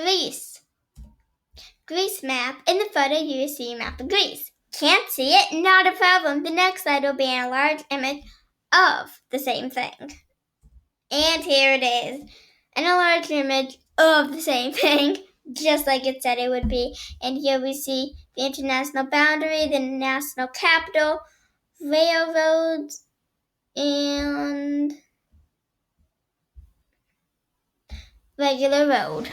Greece. Greece map. In the photo, you will see a map of Greece. Can't see it? Not a problem. The next slide will be a large image of the same thing. And here it is. And a large image of the same thing, just like it said it would be. And here we see the international boundary, the national capital, railroads, and regular road.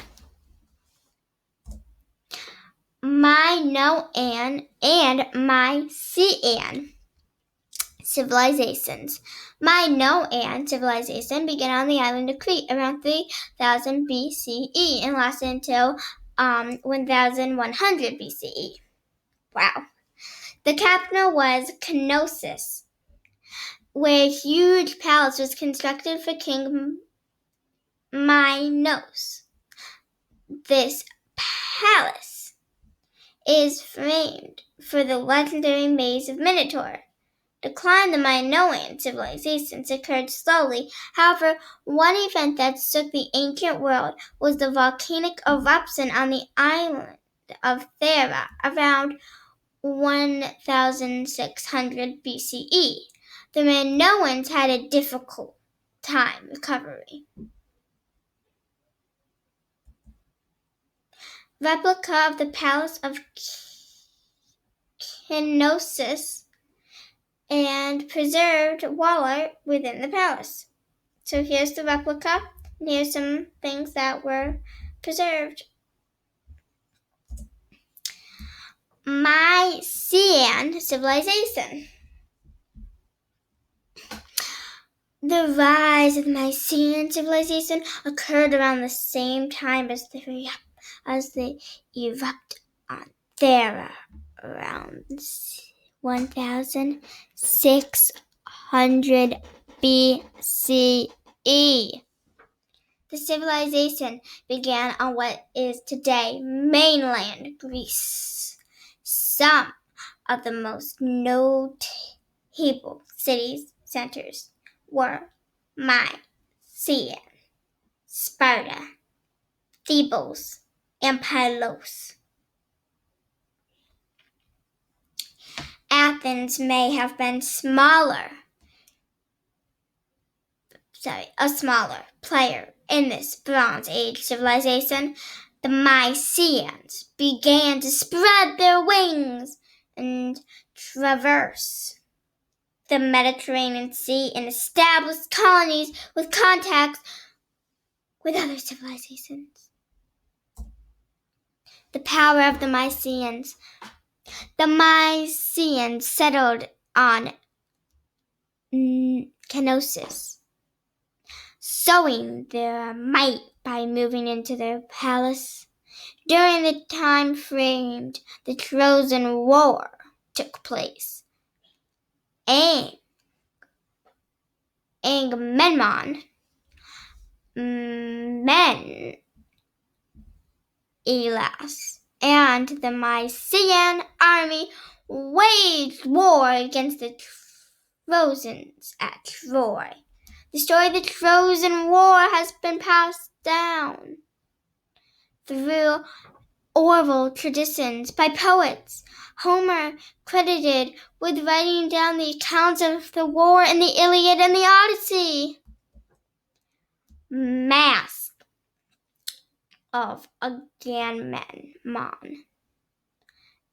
Minoan and Mycenaean civilizations. Minoan civilization began on the island of Crete around 3000 BCE and lasted until 1100 BCE. Wow. The capital was Knossos, where a huge palace was constructed for King Minos. This palace is famed for the legendary Maze of Minotaur. Decline the Minoan civilizations occurred slowly. However, one event that shook the ancient world was the volcanic eruption on the island of Thera around 1600 BCE. The Minoans had a difficult time recovering. Replica of the Palace of Knossos and preserved wall art within the palace. So here's the replica, and here's some things that were preserved. Mycenaean civilization. The rise of the Mycenaean civilization occurred around the same time as they erupt on Thera around 1600 BCE. The civilization began on what is today mainland Greece. Some of the most notable cities centers were Mycenae, Sparta, Thebes, and Pylos. Athens may have been a smaller player in this Bronze Age civilization. The Mycenaeans began to spread their wings and traverse the Mediterranean Sea and established colonies with contacts with other civilizations. The power of the Mycenaeans. The Mycenaeans settled on Knossos, showing their might by moving into their palace. During the time framed, the Trojan War took place. Agamemnon, Menelaus, and the Mycenaean army waged war against the Trojans at Troy. The story of the Trojan War has been passed down through oral traditions by poets. Homer credited with writing down the accounts of the war in the Iliad and the Odyssey. Mask of Agamemnon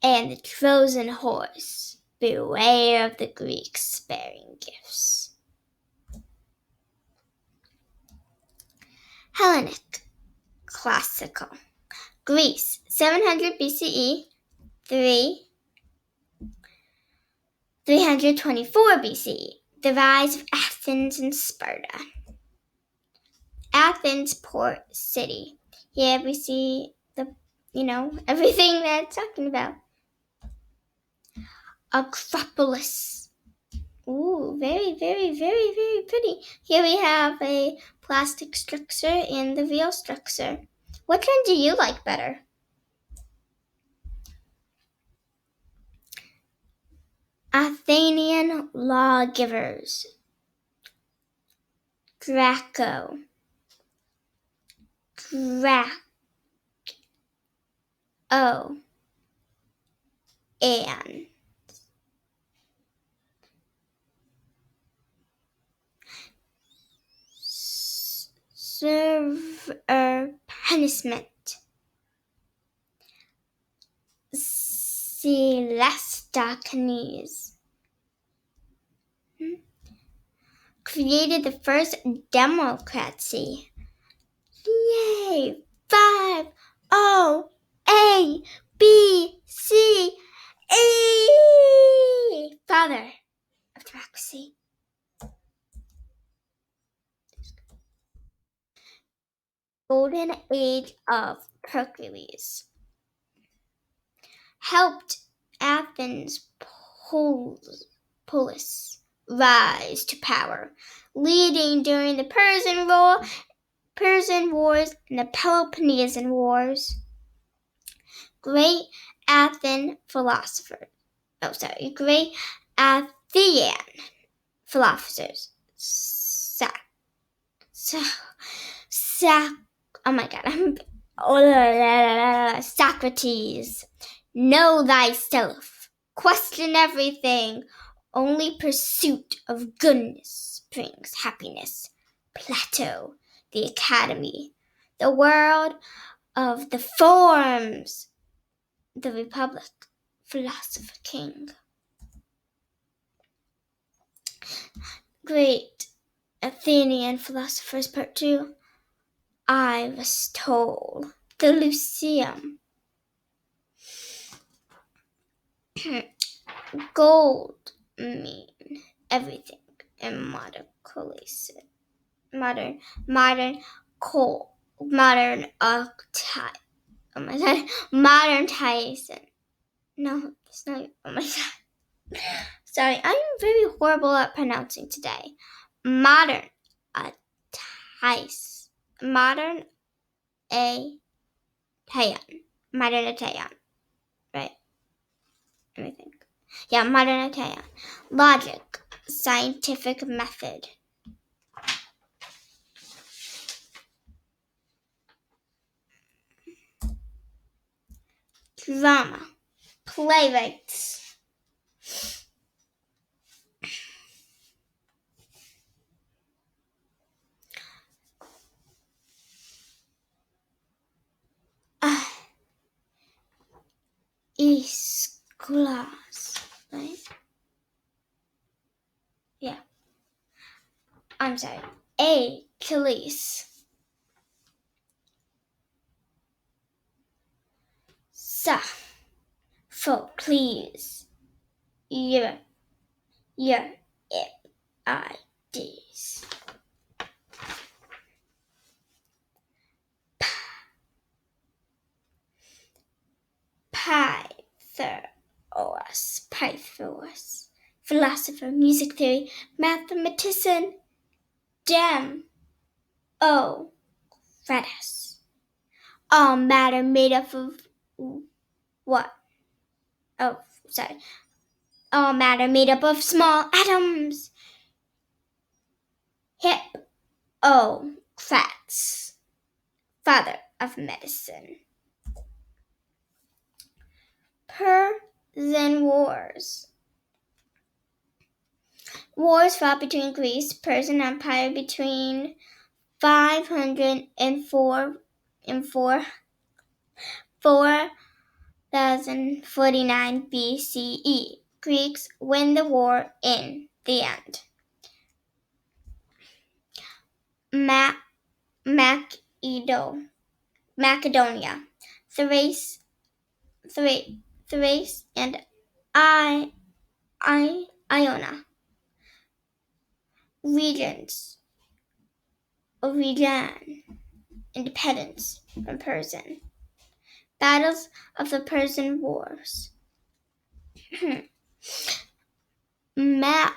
and the Trojan horse. Beware of the Greeks sparing gifts. Hellenic, classical. Greece, 700 BCE, 324 BCE. The rise of Athens and Sparta. Athens, port city. Here we see everything that it's talking about. Acropolis. Ooh, very, very, very, very pretty. Here we have a plastic structure and the real structure. Which one do you like better? Athenian lawgivers. Draco. O and severe punishment. Celestines created the first democracy. Yay! 5 O A B C E. Father of democracy. Golden Age of Hercules helped Athens polis rise to power, leading during the Persian Wars and the Peloponnesian Wars. Great Athenian philosophers. Socrates. Know thyself. Question everything. Only pursuit of goodness brings happiness. Plato. The Academy. The world of the forms. The Republic. Philosopher King. Great Athenian Philosophers Part 2. Aristotle. The Lyceum. Gold mean everything in modern Tyson. No, it's not. Oh my god. Sorry, I'm very horrible at pronouncing today. Modern Italian. Right? Let me think. Yeah, modern Italian. Logic. Scientific method. Drama. Playwrights. Aeschylus, right? Yeah. I'm sorry. Achilles. Sophocles. Euripides. Pythagoras. Philosopher, music theory, mathematician. Democritus. All matter made up of what? All matter made up of small atoms. Hippocrates. Father of medicine. Persian Wars. Wars fought between Greece, Persian Empire between 500 and 4049 BCE. Greeks win the war in the end. Macedonia, Thrace and Ionia. Regions of Iran. Independence from Persian. Battles of the Persian Wars. Marathon.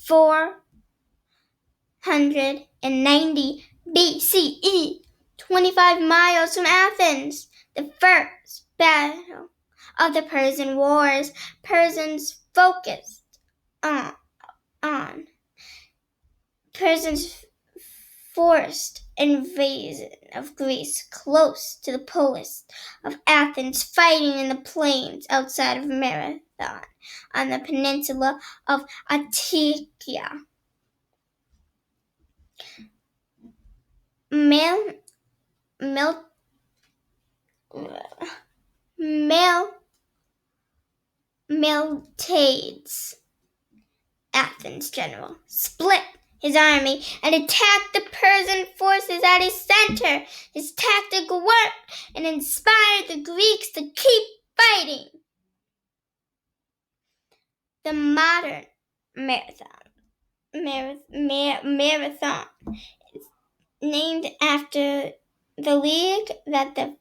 490 BCE. 25 miles from Athens. The first battle of the Persian Wars. Persians focused on forced invasion of Greece close to the polis of Athens, fighting in the plains outside of Marathon on the peninsula of Attika. Miltiades, Athens' general, split his army and attacked the Persian forces at its center. His tactic worked and inspired the Greeks to keep fighting. The modern marathon is named after the league that the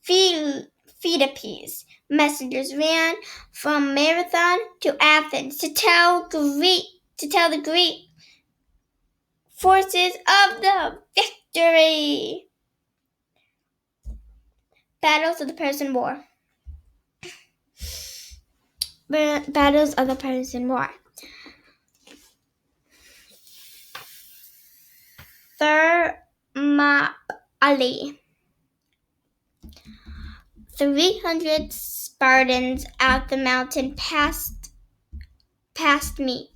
Phoenicians messengers ran from Marathon to Athens to tell the Greek forces of the victory. Battles of the Persian War. Battles of the Persian War. Thermopylae. 300 Spartans out the mountain past me.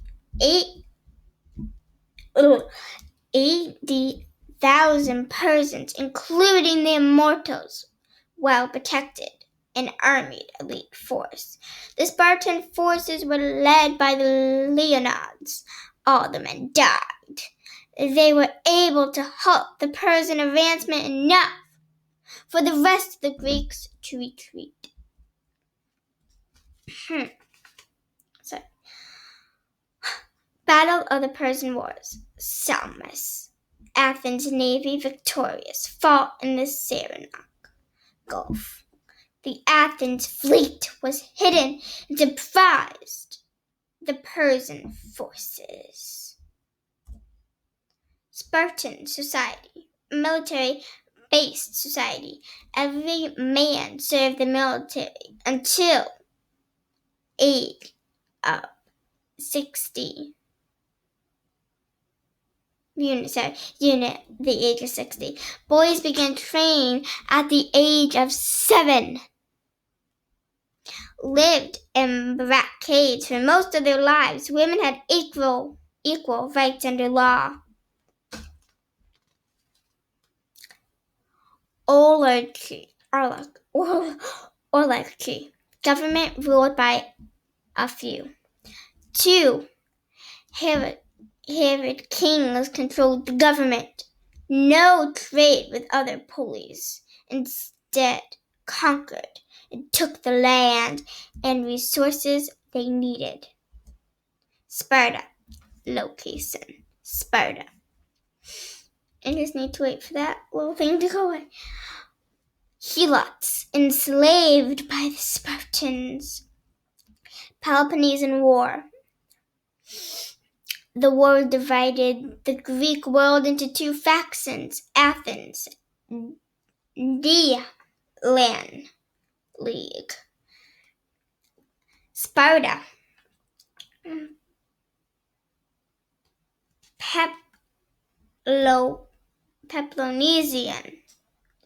80,000 Persians, including the immortals, well protected, an armed elite force. The Spartan forces were led by the Leonids. All the men died. They were able to halt the Persian advancement enough for the rest of the Greeks to retreat. Battle of the Persian Wars. Salamis. Athens' navy victorious fought in the Saranac Gulf. The Athens fleet was hidden and surprised the Persian forces. Spartan society. Military-based society. Every man served the military until age of 60. The age of 60. Boys began training at the age of 7. Lived in barricades for most of their lives. Women had equal rights under law. Oligarchy. Government ruled by a few. 2. Herod kings controlled the government. No trade with other polis. Instead, conquered and took the land and resources they needed. Sparta. Location. Sparta. I just need to wait for that little thing to go away. Helots, enslaved by the Spartans. Peloponnesian War. The war divided the Greek world into 2 factions. Athens, the land league. Sparta, Peloponnesian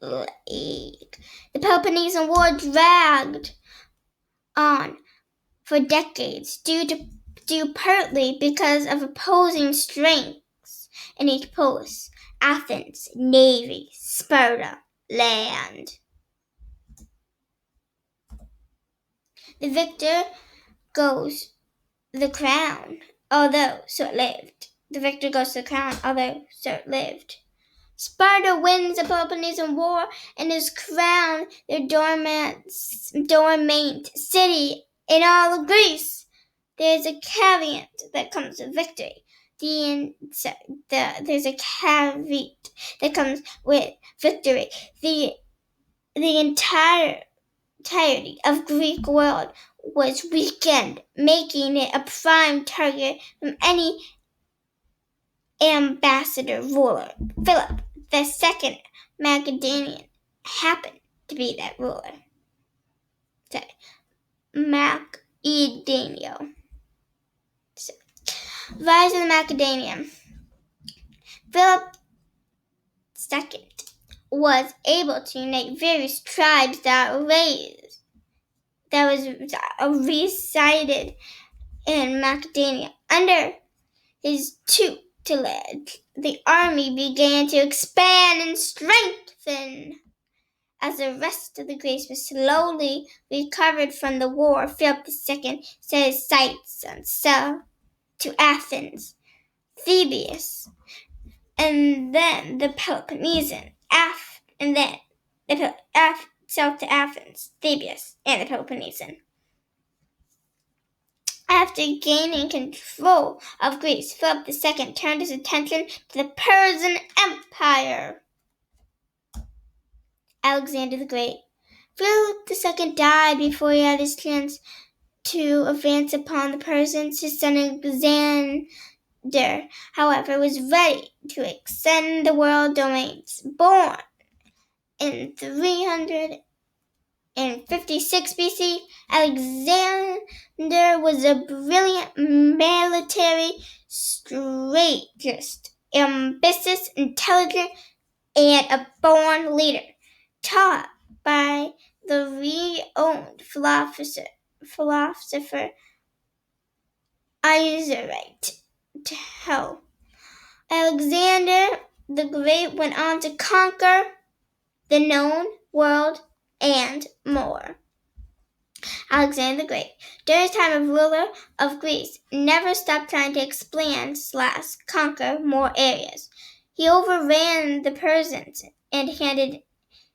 league. The Peloponnesian War dragged on for decades due partly because of opposing strengths in each polis. Athens, navy. Sparta, land. The victor goes the crown, although short-lived. The victor goes to the crown, although short-lived. Sparta wins the Peloponnesian War and is crowned their dominant city in all of Greece. There's a caveat that comes with victory. There's a caveat that comes with victory. The entirety of Greek world was weakened, making it a prime target from any ambassador ruler. Philip II Macedonian happened to be that ruler. Macedonio. Rise of the Macedonian. Philip was able to unite various tribes that resided in Macedonia. Under his tutelage, the army began to expand and strengthen. As the rest of the Greece was slowly recovered from the war, Philip II set his sights on south to Athens, Thebes, and then the Peloponnesian, south to Athens, Thebes, and the Peloponnesian. After gaining control of Greece, Philip II turned his attention to the Persian Empire. Alexander the Great. Philip II died before he had his chance to advance upon the Persians. His son Alexander, however, was ready to extend the world domains. Born in 356 BC, Alexander was a brilliant military strategist, ambitious, intelligent, and a born leader. Taught by the renowned philosopher Aristotle, Alexander the Great went on to conquer the known world and more. Alexander the Great, during his time as ruler of Greece, never stopped trying to expand/conquer more areas. He overran the Persians and handed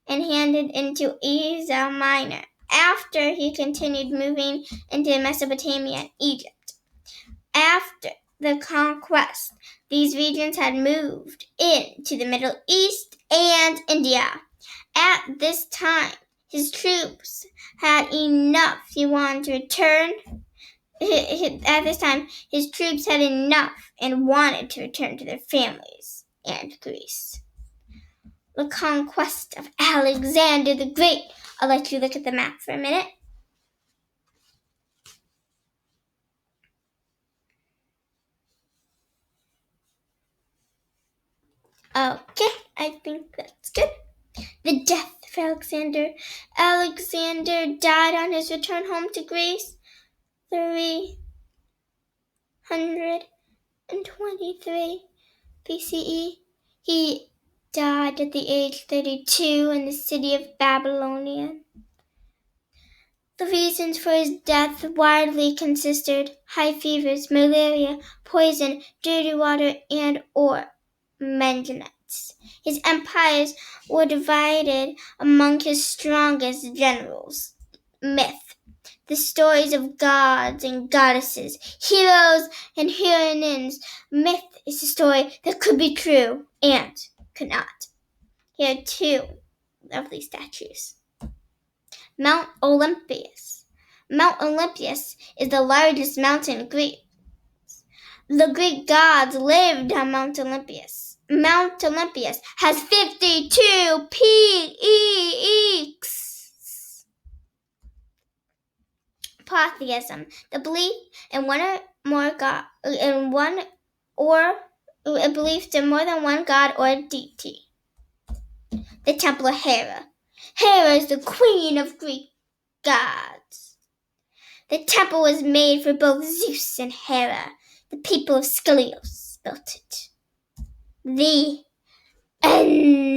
into Asia Minor. After, he continued moving into Mesopotamia and Egypt. After the conquest, these regions had moved into the Middle East and India. At this time, his troops had enough. He wanted to return. At this time, his troops had enough and wanted to return to their families and Greece. The conquest of Alexander the Great. I'll let you look at the map for a minute. Okay, I think that's good. The death of Alexander. Alexander died on his return home to Greece, 323 BCE. He died at the age of 32 in the city of Babylonian. The reasons for his death widely consisted high fevers, malaria, poison, dirty water, and/or maintenance. His empires were divided among his strongest generals. Myth. The stories of gods and goddesses, heroes and heroines. Myth is a story that could be true and could not. Here are two lovely statues. Mount Olympus. Mount Olympus is the largest mountain in Greece. The Greek gods lived on Mount Olympus. Mount Olympus has 52 peaks. Polytheism, the belief in one or more god, belief in more than one god or deity. The Temple of Hera. Hera is the queen of Greek gods. The temple was made for both Zeus and Hera. The people of Skylos built it. The end.